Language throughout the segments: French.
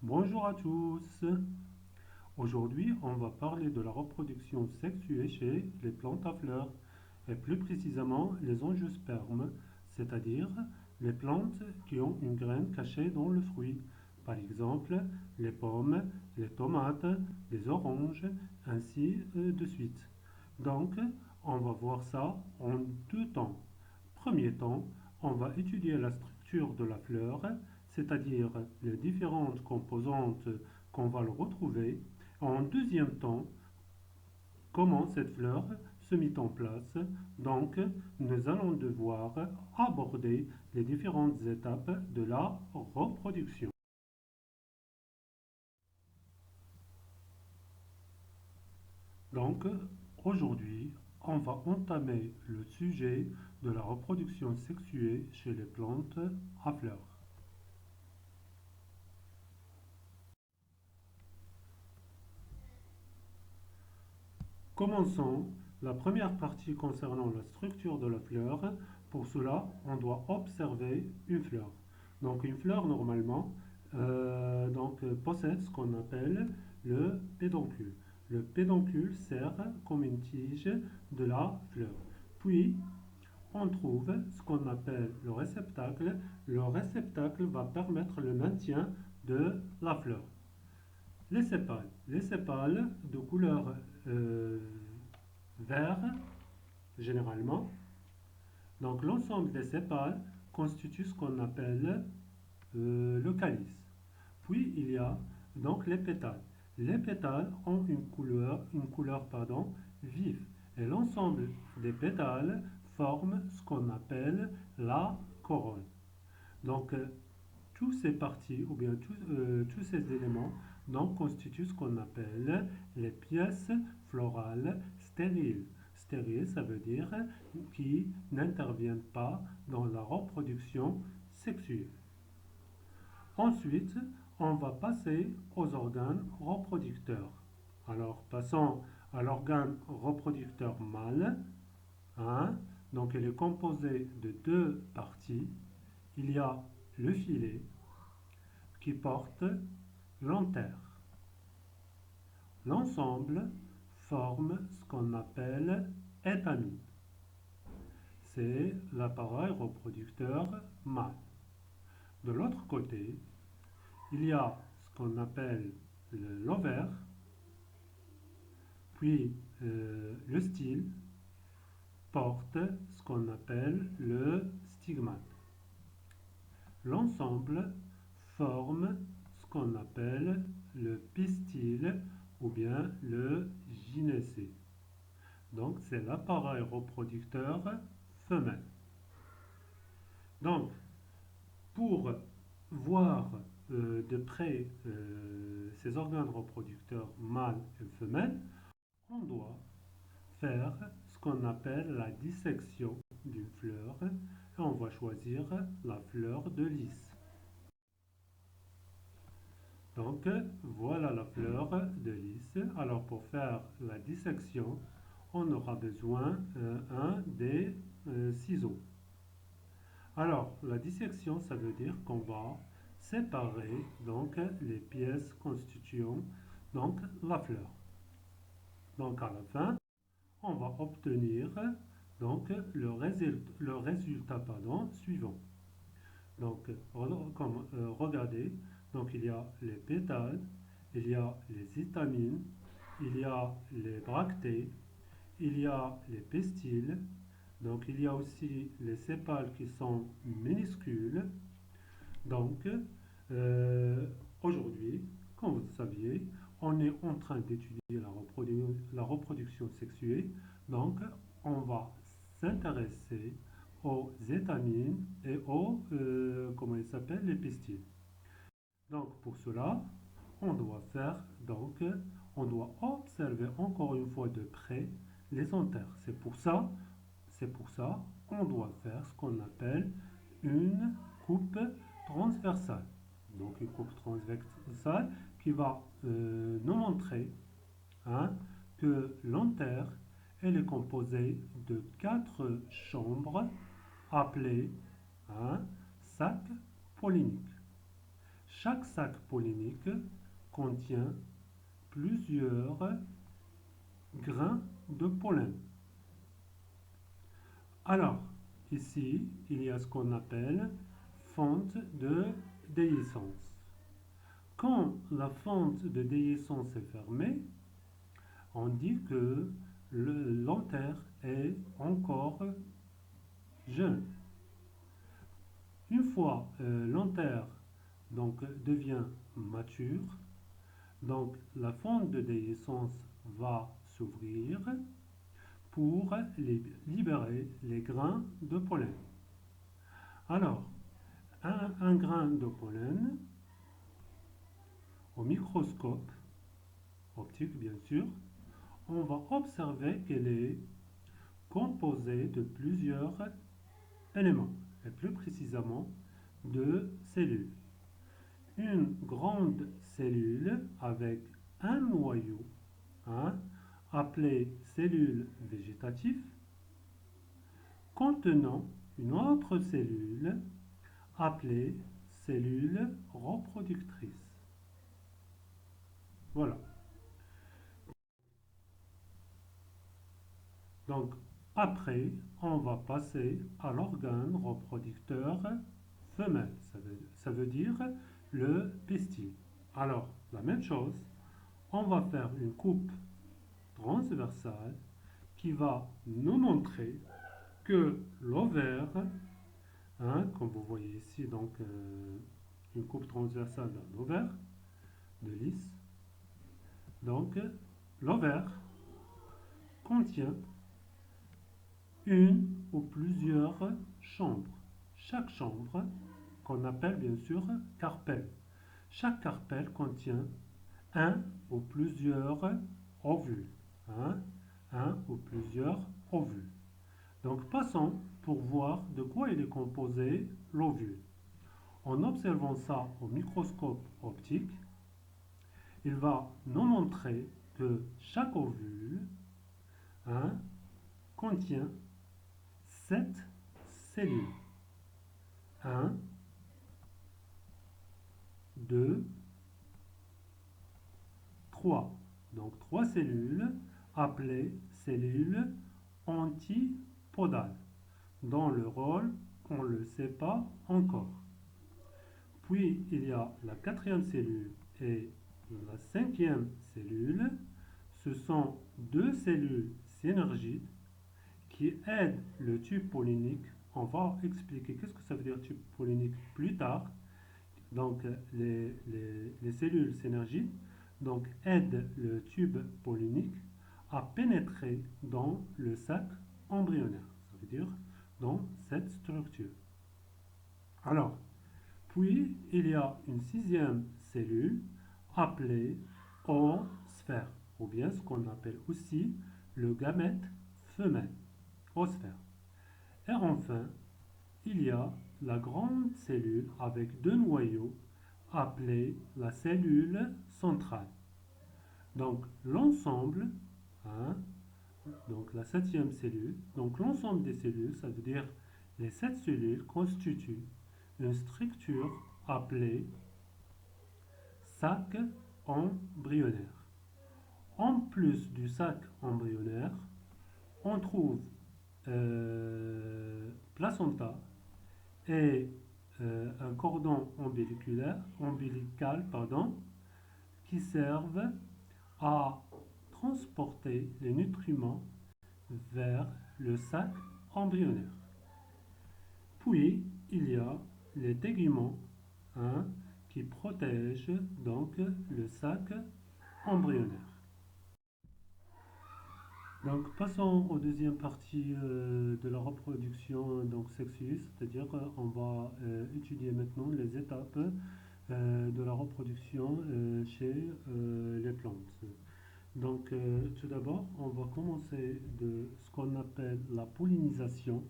Bonjour à tous. Aujourd'hui, on va parler de la reproduction sexuée chez les plantes à fleurs et plus précisément les angiospermes, c'est-à-dire les plantes qui ont une graine cachée dans le fruit. Par exemple, les pommes, les tomates, les oranges, ainsi de suite. Donc, on va voir ça en deux temps. Premier temps, on va étudier la structure de la fleur, c'est-à-dire les différentes composantes qu'on va le retrouver. En deuxième temps, comment cette fleur se mit en place. Donc, nous allons devoir aborder les différentes étapes de la reproduction. Donc, aujourd'hui, on va entamer le sujet de la reproduction sexuée chez les plantes à fleurs. Commençons la première partie concernant la structure de la fleur. Pour cela, on doit observer une fleur. Donc une fleur normalement possède ce qu'on appelle le pédoncule. Le pédoncule sert comme une tige de la fleur. Puis on trouve ce qu'on appelle le réceptacle. Le réceptacle va permettre le maintien de la fleur. Les sépales de couleur euh, vert généralement. Donc l'ensemble des sépales constitue ce qu'on appelle le calice. Puis il y a donc les pétales. Les pétales ont une couleur vive. Et l'ensemble des pétales forme ce qu'on appelle la corolle. Donc tous ces parties ou bien tous ces éléments donc constituent ce qu'on appelle les pièces florales stériles. Stérile, ça veut dire qui n'interviennent pas dans la reproduction sexuelle. Ensuite, on va passer aux organes reproducteurs. Alors, passons à l'organe reproducteur mâle. Hein. Donc, il est composé de deux parties. Il y a le filet qui porte l'antère. L'ensemble forme ce qu'on appelle étamine. C'est l'appareil reproducteur mâle. De l'autre côté, il y a ce qu'on appelle l'ovaire, puis le style porte ce qu'on appelle le stigmate. L'ensemble forme ce qu'on appelle le pistil ou bien le gynécée. Donc c'est l'appareil reproducteur femelle. Donc pour voir de près ces organes reproducteurs mâles et femelles, on doit faire ce qu'on appelle la dissection d'une fleur et on va choisir la fleur de lys. Donc voilà la fleur de lys. Alors pour faire la dissection, on aura besoin des ciseaux. Alors la dissection, ça veut dire qu'on va séparer donc les pièces constituant donc la fleur. Donc à la fin, on va obtenir donc le résultat suivant. Donc regardez, donc il y a les pétales, il y a les étamines, il y a les bractées, il y a les pistils, donc il y a aussi les sépales qui sont minuscules. Donc aujourd'hui, comme vous le saviez, on est en train d'étudier la reproduction sexuée. Donc on va s'intéresser aux étamines et aux, comment ils s'appellent, les pistils. Donc pour cela, on doit faire, donc on doit observer encore une fois de près les anthères. C'est pour ça qu'on doit faire ce qu'on appelle une coupe transversale. Donc une coupe transversale qui va nous montrer hein, que l'antère elle est composée de quatre chambres appelées sacs polliniques. chaque sac pollinique contient plusieurs grains de pollen. Alors, ici, il y a ce qu'on appelle fente de déhiscence. Quand la fente de déhiscence est fermée, on dit que l'anther est encore jeune. Une fois l'anther donc devient mature, donc la fente de déhiscence va s'ouvrir pour libérer les grains de pollen. Alors, un grain de pollen, au microscope optique bien sûr, on va observer qu'elle est composée de plusieurs éléments, et plus précisément de cellules. Une grande cellule avec un noyau, hein, appelé cellule végétative, contenant une autre cellule appelée cellule reproductrice. Voilà. Donc, après, on va passer à l'organe reproducteur femelle. Ça veut dire le pistil. Alors, la même chose, on va faire une coupe transversale qui va nous montrer que l'ovaire, hein, comme vous voyez ici, donc une coupe transversale d'un ovaire de lys, donc l'ovaire contient une ou plusieurs chambres. Chaque chambre, qu'on appelle bien sûr carpelle. Chaque carpelle contient un ou plusieurs ovules. Hein, un ou plusieurs ovules. Donc passons pour voir de quoi il est composé l'ovule. En observant ça au microscope optique, il va nous montrer que chaque ovule, hein, contient 7 cellules. 1, 2, 3. Donc 3 cellules appelées cellules antipodales, dont le rôle, on ne le sait pas encore. Puis il y a la 4e cellule et la 5e cellule. Ce sont 2 cellules synergiques qui aident le tube pollinique. On va expliquer qu'est-ce que ça veut dire tube pollinique plus tard. Donc les cellules synergiques donc, aident le tube pollinique à pénétrer dans le sac embryonnaire. Ça veut dire dans cette structure. Alors, puis il y a une 6e cellule appelée osphère, ou bien ce qu'on appelle aussi le gamète femelle, osphère. Et enfin, il y a la grande cellule avec 2 noyaux appelée la cellule centrale. Donc l'ensemble, hein, donc la 7e cellule, donc l'ensemble des cellules, ça veut dire les 7 cellules constituent une structure appelée sac embryonnaire. En plus du sac embryonnaire, on trouve placenta et un cordon ombilical qui servent à transporter les nutriments vers le sac embryonnaire. Puis, il y a les téguments, hein, qui protègent donc le sac embryonnaire. Donc, passons aux deuxième partie de la reproduction donc sexuée, c'est-à-dire qu'on va étudier maintenant les étapes de la reproduction chez les plantes. Donc, tout d'abord, on va commencer de ce qu'on appelle la pollinisation.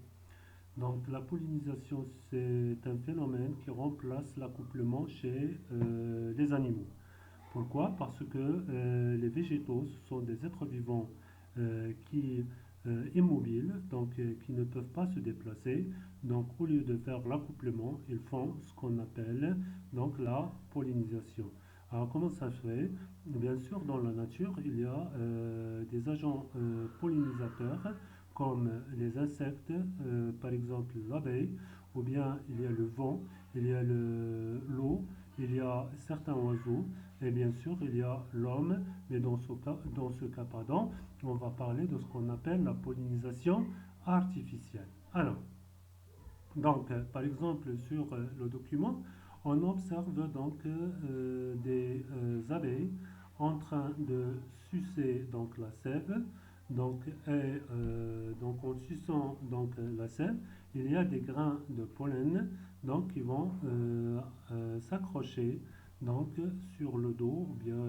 Donc, la pollinisation, c'est un phénomène qui remplace l'accouplement chez les animaux. Pourquoi? Parce que les végétaux, ce sont des êtres vivants qui immobiles, donc qui ne peuvent pas se déplacer. Donc au lieu de faire l'accouplement, ils font ce qu'on appelle donc la pollinisation. Alors comment ça se fait? Bien sûr, dans la nature, il y a des agents pollinisateurs comme les insectes, par exemple l'abeille, ou bien il y a le vent, il y a l'eau, il y a certains oiseaux, et bien sûr il y a l'homme, mais dans ce cas, pardon, on va parler de ce qu'on appelle la pollinisation artificielle. Alors, donc, par exemple, sur le document, on observe donc des abeilles en train de sucer donc la sève. Donc en suçant donc la sève, il y a des grains de pollen donc qui vont s'accrocher donc sur le dos ou bien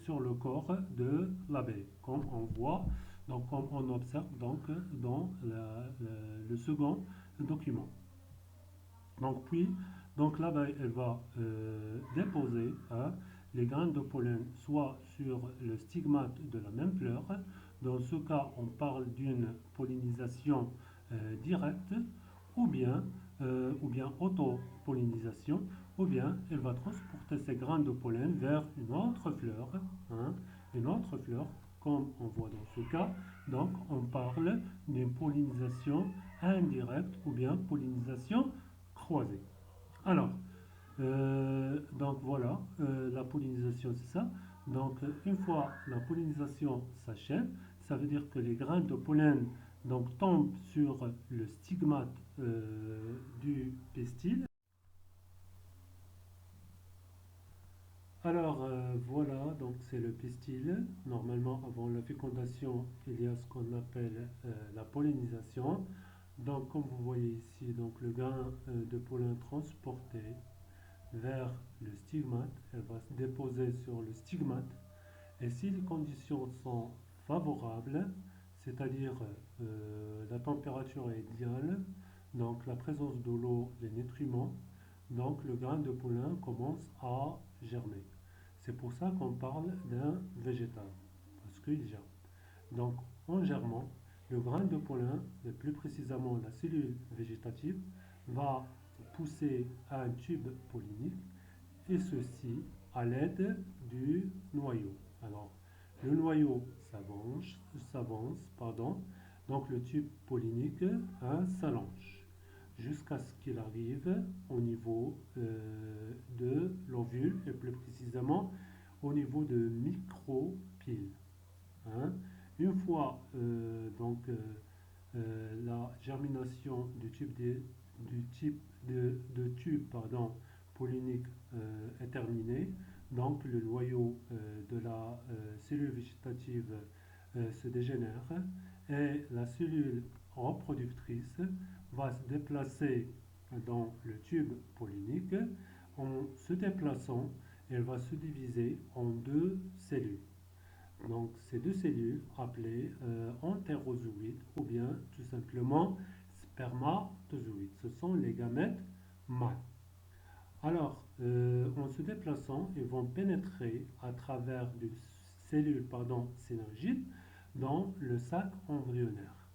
sur le corps de l'abeille, comme on voit donc, comme on observe donc dans le second document. Donc, puis, donc l'abeille, elle va déposer les graines de pollen soit sur le stigmate de la même fleur. Dans ce cas, on parle d'une pollinisation directe, ou bien auto-pollinisation, ou bien elle va transporter ces graines de pollen vers une autre fleur, hein, une autre fleur, comme on voit dans ce cas. Donc, on parle d'une pollinisation indirecte ou bien pollinisation croisée. Alors, donc voilà, la pollinisation c'est ça. Donc, une fois la pollinisation s'achève, ça veut dire que les grains de pollen donc, tombent sur le stigmate du pistil. Alors voilà, donc c'est le pistil. Normalement, avant la fécondation, il y a ce qu'on appelle la pollinisation. Donc, comme vous voyez ici, donc le grain de pollen transporté vers le stigmate, elle va se déposer sur le stigmate. Et si les conditions sont favorables, c'est-à-dire la température est idéale, donc la présence de l'eau, les nutriments, donc le grain de pollen commence à germer. C'est pour ça qu'on parle d'un végétal, parce qu'il germe. Donc en germant, le grain de pollen, et plus précisément la cellule végétative, va pousser à un tube pollinique, et ceci à l'aide du noyau. Alors, le noyau s'avance, donc le tube pollinique s'allonge jusqu'à ce qu'il arrive au niveau de l'ovule et plus précisément au niveau de micropiles, hein. Une fois la germination du type de tube pollinique est terminée, donc le noyau de la cellule végétative se dégénère et la cellule reproductrice va se déplacer dans le tube pollinique. En se déplaçant, elle va se diviser en deux cellules. Donc ces deux cellules appelées entérozoïdes ou bien tout simplement spermatozoïdes. Ce sont les gamètes mâles. Alors, en se déplaçant, ils vont pénétrer à travers des cellules synergiques dans le sac embryonnaire.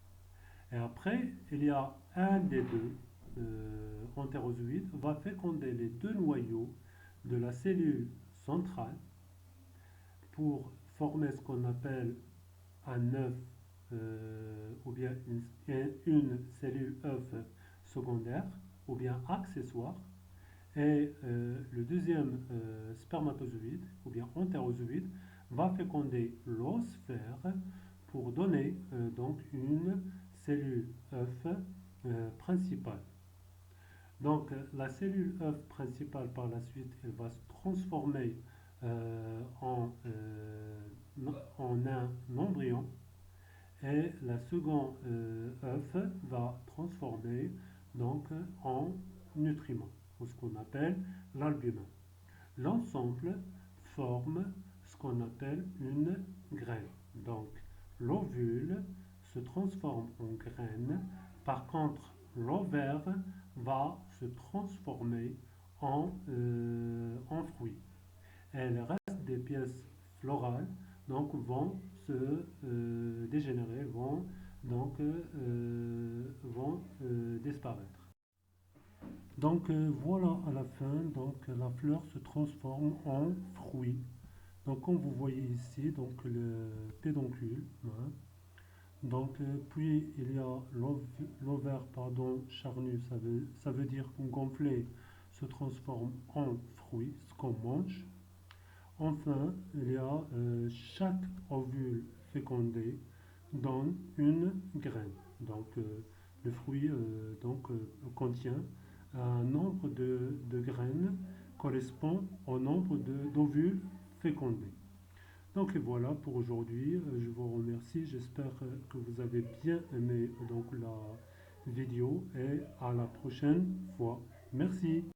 Et après, il y a un des deux entérozoïdes va féconder les deux noyaux de la cellule centrale pour former ce qu'on appelle un œuf ou bien une cellule œuf secondaire ou bien accessoire. Et le deuxième spermatozoïde ou bien entérozoïde va féconder l'oosphère pour donner donc une cellule œuf principale. Donc la cellule œuf principale par la suite, elle va se transformer en un embryon et la seconde œuf va transformer donc en nutriment ou ce qu'on appelle l'albumin. L'ensemble forme ce qu'on appelle une graine. Donc l'ovule se transforme en graine. Par contre, l'ovaire va se transformer en fruit. Et le reste des pièces florales donc, vont se dégénérer, vont disparaître. Donc voilà à la fin, donc la fleur se transforme en fruit. Donc comme vous voyez ici, donc le pédoncule, hein. Donc puis il y a l'ovaire pardon charnu, ça veut dire gonflé se transforme en fruit, ce qu'on mange. Enfin, il y a chaque ovule fécondé donne une graine. Donc le fruit contient un nombre de graines correspond au nombre d'ovules fécondés. Donc voilà pour aujourd'hui. Je vous remercie. J'espère que vous avez bien aimé donc la vidéo et à la prochaine fois. Merci.